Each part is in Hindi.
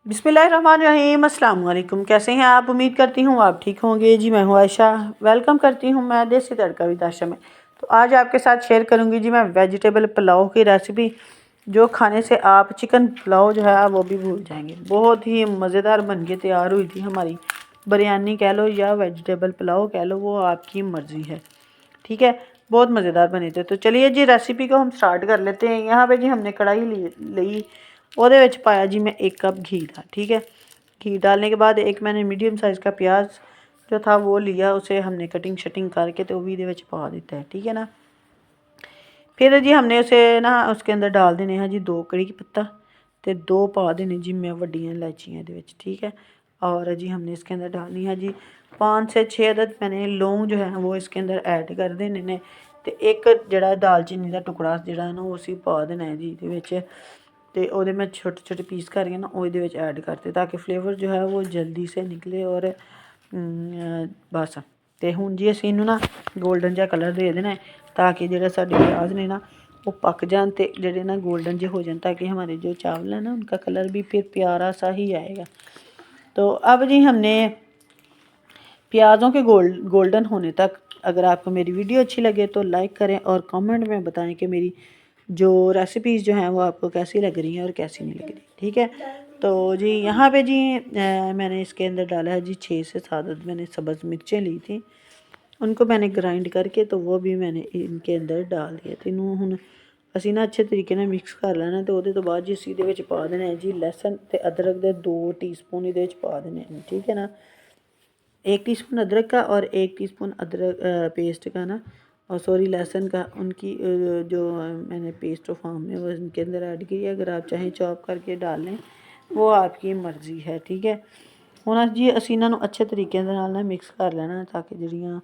बिस्मिल्लाहिर्रहमानिर्रहीम, अस्सलाम वालेकुम। कैसे हैं आप? उम्मीद करती हूँ आप ठीक होंगे। जी मैं हूँ आयशा, वेलकम करती हूँ मैं देसी तड़का विद आयशा में। तो आज आपके साथ शेयर करूँगी जी मैं वेजिटेबल पुलाव की रेसिपी, जो खाने से आप चिकन पुलाव जो है वो भी भूल जाएंगे। बहुत ही मज़ेदार बन के तैयार हुई थी हमारी बिरयानी कह लो या वेजिटेबल पुलाव कह लो, वो आपकी मर्ज़ी है। ठीक है, बहुत मज़ेदार बने थे। तो चलिए जी रेसिपी को हम स्टार्ट कर लेते हैं। यहाँ पे जी हमने कढ़ाई ली, ਉਹਦੇ ਵਿੱਚ पाया जी मैं 1 कप घी था। ठीक है, घी डालने के बाद एक मैंने मीडियम साइज़ का प्याज जो था वो लिया, उसे हमने कटिंग शटिंग करके तो भी दे पा दिता है। ठीक है ना, फिर जी हमने उसे ना उसके अंदर डाल देने हैं जी 2 कड़ी पत्ता तो 2 पा देने जी मैं वड्डियां इलायचियाँ ये। ठीक है, और जी हमने इसके अंदर डालनी है जी 5 से 6 अदद मैंने लौंग जो है वो इसके अंदर ऐड कर देने ने, तो एक जड़ा दालचीनी का टुकड़ा जड़ा ना उसी पा देना है जी। तो वो मैं छोटे छोटे पीस करके ना वो ऐड करते ताकि फ्लेवर जो है वो जल्दी से निकले। और बस तो हुण जी असीं इनू ना गोल्डन जहा कलर दे देना है ताकि जो साढ़े प्याज ने ना वो पक जान तो जोड़े ना गोल्डन जे हो जाए, ताकि हमारे जो चावल है ना उनका कलर भी फिर प्यारा सा ही आएगा। तो अब जी हमने प्याज़ों के गोल्डन होने तक, अगर आपको मेरी वीडियो अच्छी लगे तो लाइक करें और कमेंट में बताएं कि मेरी जो रेसिपीज़ जो हैं वो आपको कैसी लग रही हैं और कैसी नहीं लग रही। ठीक है, तो जी यहाँ पे जी मैंने इसके अंदर डाला है जी 6 से 7 मैंने सब्ज़ मिर्चें ली थी, उनको मैंने ग्राइंड करके तो वो भी मैंने इनके अंदर डाल दिया। तो इनू हुण असीं ना अच्छे तरीके नाल मिक्स कर लेना। तो वो बाद जी असीं इहदे विच पा देना है जी लहसुन ते अदरक दे 2 टीस्पून इहदे विच पा देने हैं। ठीक है ना, 1 टीस्पून अदरक का और 1 टीस्पून अदरक पेस्ट का ना, और सॉरी लहसुन का, उनकी जो मैंने पेस्ट फॉर्म में वो इनके अंदर ऐड की है। अगर आप चाहें चॉप करके डाल लें, वो आपकी मर्ज़ी है। ठीक है, हुण जी असीं इन्हां नूं अच्छे तरीके नाल ना मिक्स कर लेना ताकि जिहड़ियां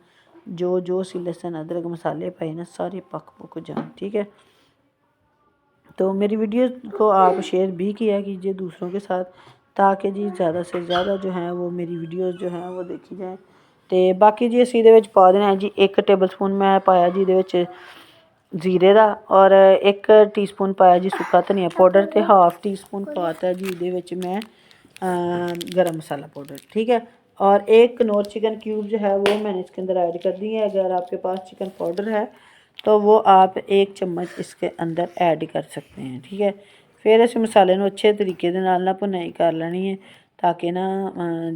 जो असीं लहसुन अदरक मसाले पाए ना सारे पक पुक जान। ठीक है, तो मेरी वीडियो को आप शेयर भी किया कीजिए दूसरों के साथ, ताकि जी ज़्यादा से ज़्यादा जो है वो मेरी वीडियोज़ जो हैं वो देखी जाएँ। तो बाकी जी असीं इहदे विच पा देना है जी 1 टेबल स्पून मैं पाया जी इहदे विच जीरे का, और 1 टीस्पून पाया जी सुक्का धनिया पाउडर, तो हाफ टीस्पून पाता जी इहदे विच मैं गरम मसाला पाउडर। ठीक है, और 1 कनौर चिकन क्यूब जो है वो मैंने इसके अंदर ऐड कर दी है। अगर आपके पास चिकन पाउडर है तो वो आप 1 चम्मच इसके अंदर ऐड कर सकते हैं। ठीक है, फिर इस मसाले नूं अच्छे तरीके दे नाल ना भुनाई कर लेनी है ताकि ना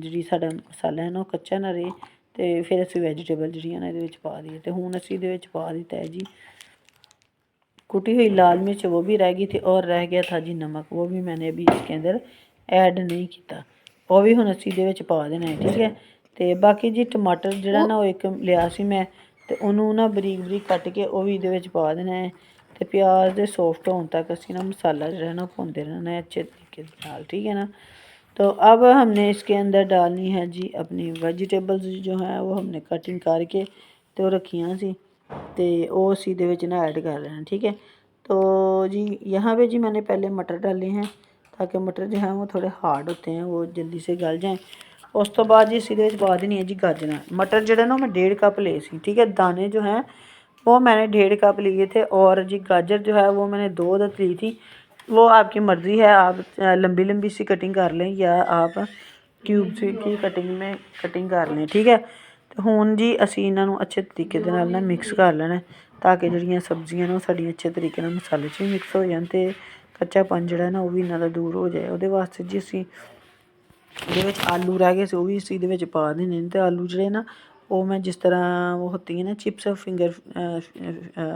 जी साडा मसाला है ना कच्चा ना रहे। तो फिर असीं वैजीटेबल जिहड़ियां ना इहदे विच पा दी। तो हुण असीं इहदे विच पा दिता है जी कुटी हुई लाल मिर्च, वो भी रह गई थी, और रह गया था जी नमक, वो भी मैंने अभी इसके अंदर ऐड नहीं किया, वो भी हुण असीं इहदे विच पा देना है। ठीक है, तो बाकी जी टमाटर जिहड़ा ना वो 1 लिया सी मैं, तो उन्होंने ना बरीक बरीक कट के वो भी इहदे विच पा देना है। तो प्याज दे सॉफ्ट होने तक असीं ना मसाला जो है ना भुनते रहना है अच्छे तरीके नाल। ठीक है ना, तो अब हमने इसके अंदर डालनी है जी अपनी वेजिटेबल्स जो हैं वो हमने कटिंग करके तो रखियाँ सी, तो वो असीं इहदे विच ना ऐड कर लेना। ठीक है, तो जी यहाँ पे जी मैंने पहले मटर डाले हैं ताकि मटर जो हैं वो थोड़े हार्ड होते हैं, वो जल्दी से गल जाएँ। उस तो बाद जी इस पा देनी है जी गाजर। मटर जो ना मैं 1.5 कप ले सी। ठीक है, दाने जो हैं वो मैंने 1.5 कप लिए थे, और जी गाजर जो है वो मैंने 2 अदद ली थी। वो आपकी मर्ज़ी है, आप लंबी लंबी सी कटिंग कर लें या आप क्यूब सी की कटिंग में कटिंग कर लें। ठीक है, तो हुण जी असीं इन्हां नूं अच्छे तरीके दे नाल ना मिक्स कर लेना ताकि जिहड़ियां सब्जियां ने साड़ियां अच्छे तरीके नाल मसाले च भी मिक्स हो जान ते कच्चापन जिहड़ा ना वो भी इन्हां दा दूर हो जाए। ਉਹਦੇ वास्ते जी असीं ਇਹਦੇ ਵਿੱਚ आलू रह गए थे, वो भी इसी दे विच पा देने। तो आलू जिहड़े ना वो मैं जिस तरह वो होती है ना चिप्स फिंगर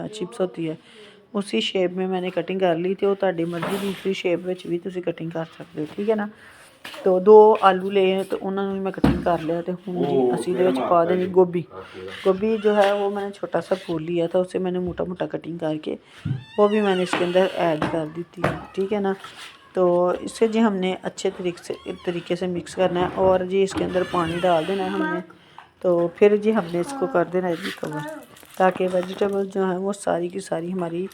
चिप्स होती है उसी शेप में मैंने कटिंग कर ली। तो तुहाडी मर्ज़ी दूसरी शेप में भी तुसीं कटिंग कर सकते हो। ठीक है ना, तो 2 आलू ले तो उन्होंने मैं कटिंग कर लिया। तो हुण जी असीं इहदे विच पा देनी गोभी। गोभी जो है वो मैंने छोटा सा फूल लिया था, उसे मैंने मोटा मोटा कटिंग करके वो भी मैंने इसके अंदर ऐड कर दी थी। ठीक है ना, तो इसे जी हमने अच्छे तरीके से मिक्स करना है, और जी इसके अंदर पानी डाल देना है हमने। तो फिर जी हमने इसको कर देना है जी कवर, ताकि वेजिटेबल जो हैं वो सारी की सारी हमारी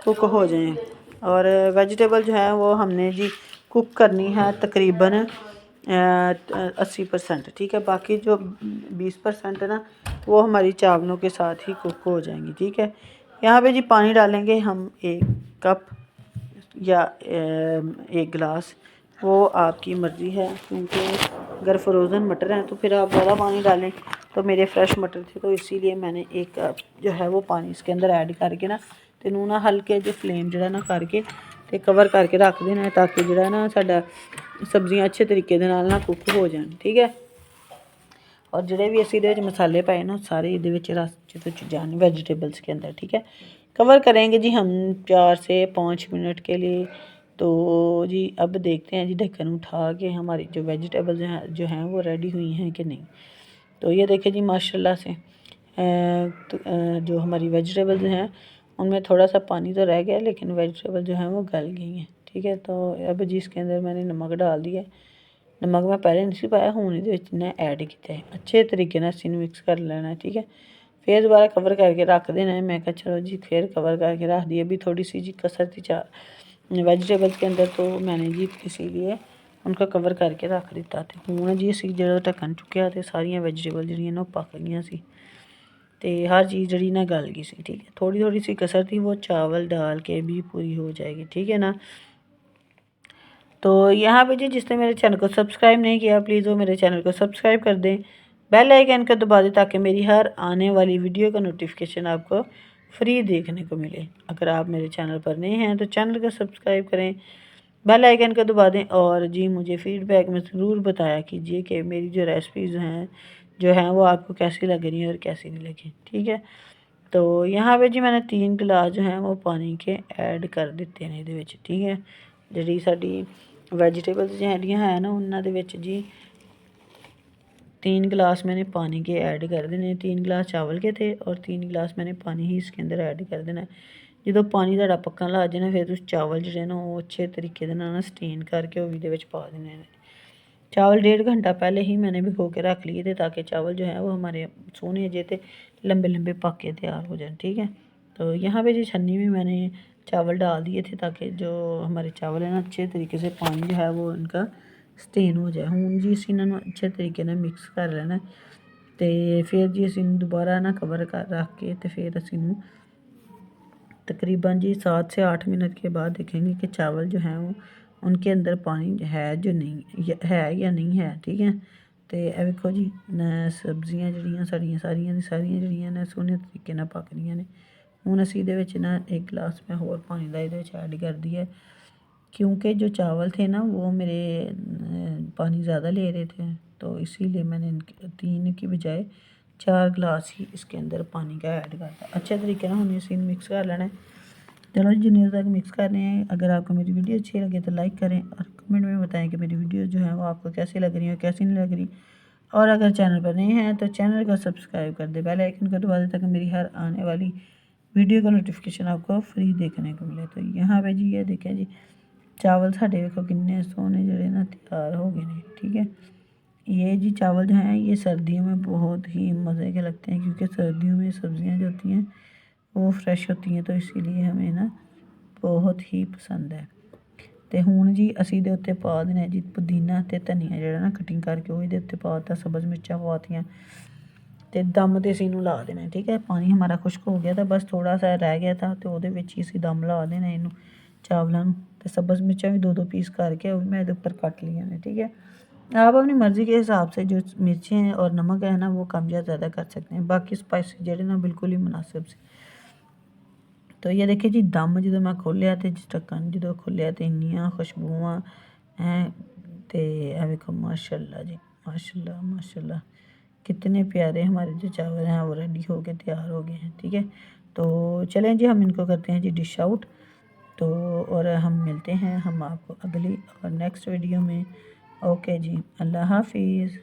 कुक हो जाएं। और वेजिटेबल जो है वो हमने जी कुक करनी है तकरीबन 80%। ठीक है, बाकी जो 20% है ना वो हमारी चावलों के साथ ही कुक हो जाएंगी। ठीक है, यहाँ पे जी पानी डालेंगे हम 1 कप या 1 गिलास, वो आपकी मर्ज़ी है, क्योंकि अगर फ्रोज़न मटर हैं तो फिर आप ज़्यादा पानी डालें। तो मेरे फ्रेश मटर थे तो इसीलिए मैंने एक कप जो है वो पानी इसके अंदर ऐड करके ना ते नू ना हल्के जो फ्लेम जो ना करके ते कवर करके रख देना है, ताकि जो ना साडा सब्जियां अच्छे तरीके दे नाल ना कुक हो जाए। ठीक है, और जोड़े भी असी मसाले पाए ना सारे ये रस जाने वेजिटेबल्स के अंदर। ठीक है, कवर करेंगे जी हम 4 से 5 मिनट के लिए। तो जी अब देखते हैं जी ढक्कन उठा के हमारी जो वेजिटेबल्स हैं जो हैं वो रेडी हुई हैं कि नहीं। तो ये देखें जी माशाल्लाह से जो हमारी वेजिटेबल्स हैं उनमें थोड़ा सा पानी तो रह गया, लेकिन वेजिटेबल जो हैं वो गल गई हैं। ठीक है, तो अब जी इसके अंदर मैंने नमक डाल दिया। नमक मैं पहले नहीं पाया, हूँ ये ऐड किया है। अच्छे तरीके ना इसी मिक्स कर लेना है। ठीक है, फिर दोबारा कवर करके रख देना है। मैं कहा चलो जी फिर कवर करके रख दिया। अभी थोड़ी सी जी कसर थी वेजिटेबल्स के अंदर, तो मैंने जी इसीलिए उनका कवर करके रख दिता। तो हूँ जी असी जो ढक्कन चुक्या तो सारिया वेजिटेबल जी पक गई सी ते हर चीज़ जी ना गल गई सी। ठीक है, थोड़ी थोड़ी सी कसर थी, वो चावल डाल के भी पूरी हो जाएगी। ठीक है ना। तो यहाँ पे जी जिसने मेरे चैनल को सब्सक्राइब नहीं किया प्लीज़ वो मेरे चैनल को सब्सक्राइब कर दें, बेल आइकन को दबा दें, ताकि मेरी हर आने वाली वीडियो का नोटिफिकेशन आपको फ्री देखने को मिले। अगर आप मेरे चैनल पर नए हैं तो चैनल को सब्सक्राइब करें, बेल आइकन को दबा दें, और जी मुझे फ़ीडबैक में ज़रूर बताया कीजिए कि मेरी जो रेसिपीज़ हैं जो हैं वो आपको कैसी लग रही हैं और कैसी नहीं लगी। ठीक है, तो यहाँ पे जी मैंने 3 गिलास जो हैं वो पानी के ऐड कर दिते हैं ये। ठीक है, जी साड़ी वेजिटेबल्स जड़ियाँ है ना उन्होंने जी 3 गिलास मैंने पानी के ऐड कर देने। 3 गिलास चावल के थे और 3 गिलास मैंने पानी ही इसके अंदर ऐड कर देना। जो पानी तुहाडा पक्कन लग जाए ना फिर तुम चावल जोड़े ना वो अच्छे तरीके ना स्टेन करके वो भी पा देने। चावल 1.5 घंटा पहले ही मैंने भिगो के रख लिए थे, ताकि चावल जो है वो हमारे सोने जे थे लंबे लंबे पक के तैयार हो जाए। ठीक है, तो यहाँ पे जी छन्नी में मैंने चावल डाल दिए थे, ताकि जो हमारे चावल है ना अच्छे तरीके से पानी जो है वो उनका स्टेन हो जाए। हूँ जी असी इन्होंने अच्छे तरीके ने मिक्स कर लेना, तो फिर जी असी दोबारा ना कवर कर रख के तो फिर असी तकरीबन जी 7 से 8 मिनट के बाद देखेंगे कि चावल जो हैं वो उनके अंदर पानी है जो नहीं है या नहीं है। ठीक है, तो यह देखो जी सब्जियां जड़ियाँ साड़ियाँ सारियां जड़ियाँ ने सोहने तरीके नाल पक रही ने। हूँ असी ये ना 1 गिलास मैं होर पानी का ये ऐड कर दिया, क्योंकि जो चावल थे ना वो मेरे पानी ज़्यादा ले रहे थे, तो इसीलिए मैंने 3 की बजाय 4 गिलास ही इसके अंदर पानी का ऐड करता। अच्छे तरीके ना हमने इसी मिक्स कर लेना है। चलो जितने तक मिक्स कर रहे हैं, अगर आपको मेरी वीडियो अच्छी लगे तो लाइक करें और कमेंट में बताएं कि मेरी वीडियो जो है वो आपको कैसी लग रही है और कैसी नहीं लग रही। और अगर चैनल पर नए हैं तो चैनल को सब्सक्राइब कर दें, बेल आइकन को दबा दें, ताकि मेरी हर आने वाली वीडियो का नोटिफिकेशन आपको फ्री देखने को मिले। तो यहाँ पे जी ये देखें जी चावल साढ़े देखो किन्ने सोने जड़े ना तैयार हो गए हैं। ठीक है, ये जी चावल जो हैं ये सर्दियों में बहुत ही मज़े के लगते हैं, क्योंकि सर्दियों में सब्ज़ियाँ जो होती हैं वो फ्रेश होती हैं, तो इसीलिए हमें ना बहुत ही पसंद है। तो हूँ जी असी दे उत्ते पा देना जी पुदीना ते धनिया जो ना कटिंग करके वो उत्ते पाता, सब्ज़ मिर्चां पातियाँ तो दम तो इसी ला देना। ठीक है, पानी हमारा खुश्क हो गया था, बस थोड़ा सा रह गया था, तो वो ही असी दम ला देना इनू चावलों। तो सब्ज़ मिर्चां भी 2-2 पीस करके वो मैं उपर कट लिया ने। ठीक है, आप अपनी मर्ज़ी के हिसाब से जो मिर्चें हैं और नमक है ना वो कम या ज़्यादा कर सकते हैं, बाकी स्पाइस जोड़े ना बिल्कुल ही मुनासिब से। तो ये देखिए जी दम जो मैं खोलिया तो ढक्कन जो खोलिया तो इन्नियां खुशबुआं हैं, तो यह देखो माशाल्लाह जी माशाल्लाह माशाल्लाह कितने प्यारे हमारे जो चावल हैं वो रेडी हो के तैयार हो गए हैं। ठीक है, तो चलें जी हम इनको करते हैं जी डिश आउट। तो और हम मिलते हैं हम आपको अगली और नेक्स्ट वीडियो में। ओके जी, अल्लाह हाफिज़।